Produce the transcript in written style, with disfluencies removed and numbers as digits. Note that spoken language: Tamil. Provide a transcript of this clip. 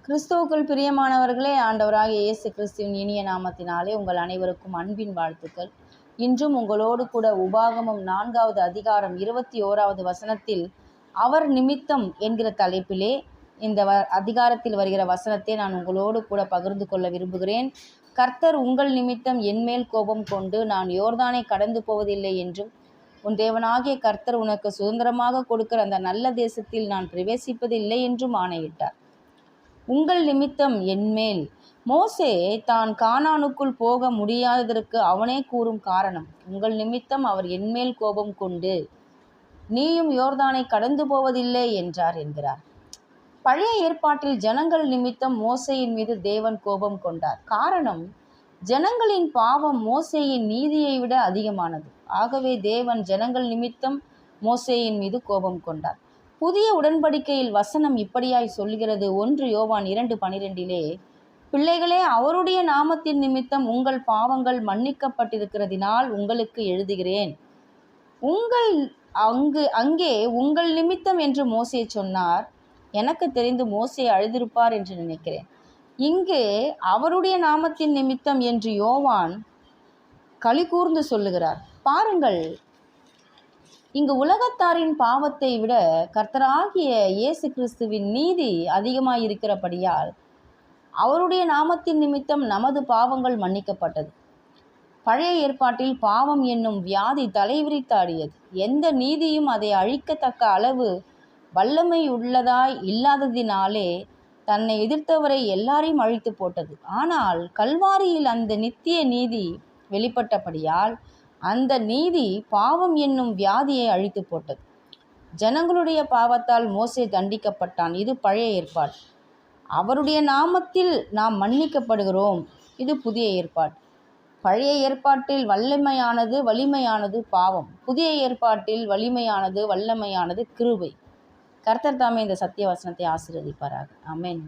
கிறிஸ்துவுக்குள் பிரியமானவர்களே, ஆண்டவராகிய இயேசு கிறிஸ்துவின் இனிய நாமத்தினாலே உங்கள் அனைவருக்கும் அன்பின் வாழ்த்துக்கள். இன்றும் உங்களோடு கூட உபாகமம் 4வது அதிகாரம் 21வது வசனத்தில் அவர் நிமித்தம் என்கிற தலைப்பிலே இந்த அதிகாரத்தில் வருகிற வசனத்தை நான் உங்களோடு கூட பகிர்ந்து கொள்ள விரும்புகிறேன். கர்த்தர் உங்கள் நிமித்தம் என்மேல் கோபம் கொண்டு நான் யோர்தானை கடந்து போவதில்லை என்றும், உன் தேவனாகிய கர்த்தர் உனக்கு சுதந்திரமாக கொடுக்கிற அந்த நல்ல தேசத்தில் நான் பிரவேசிப்பதில்லை என்றும் ஆணையிட்டார். உங்கள் நிமித்தம் என்மேல். மோசே தான் கானானுக்குள் போக முடியாததற்கு அவனே கூறும் காரணம், உங்கள் நிமித்தம் அவர் என்மேல் கோபம் கொண்டு நீயும் யோர்தானை கடந்து போவதில்லை என்றார் என்கிறார். பழைய ஏற்பாட்டில் ஜனங்கள் நிமித்தம் மோசேயின் மீது தேவன் கோபம் கொண்டார். காரணம், ஜனங்களின் பாவம் மோசேயின் நீதியை விட அதிகமானது. ஆகவே தேவன் ஜனங்கள் நிமித்தம் மோசேயின் மீது கோபம் கொண்டார். புதிய உடன்படிக்கையில் வசனம் இப்படியாய் சொல்கிறது. 1 யோவான் 2:12 பிள்ளைகளே, அவருடைய நாமத்தின் நிமித்தம் உங்கள் பாவங்கள் மன்னிக்கப்பட்டிருக்கிறதினால் உங்களுக்கு எழுதுகிறேன். அங்கே உங்கள் நிமித்தம் என்று மோசே சொன்னார். எனக்கு தெரிந்து மோசே அழுதிருப்பார் என்று நினைக்கிறேன். இங்கே அவருடைய நாமத்தின் நிமித்தம் என்று யோவான் களி கூர்ந்து சொல்லுகிறார். பாருங்கள், இங்கு உலகத்தாரின் பாவத்தை விட கர்த்தராகிய இயேசு கிறிஸ்துவின் நீதி அதிகமாயிருக்கிறபடியால் அவருடைய நாமத்தின் நிமித்தம் நமது பாவங்கள் மன்னிக்கப்பட்டது. பழைய ஏற்பாட்டில் பாவம் என்னும் வியாதி தலைவிரித்தாடியது. எந்த நீதியும் அதை அழிக்கத்தக்க அளவு வல்லமை உள்ளதாய் இல்லாததினாலே தன்னை எதிர்த்தவரை எல்லாரையும் அழித்து போட்டது. ஆனால் கல்வாரியில் அந்த நித்திய நீதி வெளிப்பட்டபடியால் அந்த நீதி பாவம் என்னும் வியாதியை அழித்து போட்டது. ஜனங்களுடைய பாவத்தால் மோசே தண்டிக்கப்பட்டான். இது பழைய ஏற்பாடு. அவருடைய நாமத்தில் நாம் மன்னிக்கப்படுகிறோம். இது புதிய ஏற்பாடு. பழைய ஏற்பாட்டில் வலிமையானது பாவம். புதிய ஏற்பாட்டில் வலிமையானது வல்லமையானது கிருபை. கர்த்தர் தாமே இந்த சத்திய வசனத்தை ஆசீர்வதிப்பாராக. ஆமென்.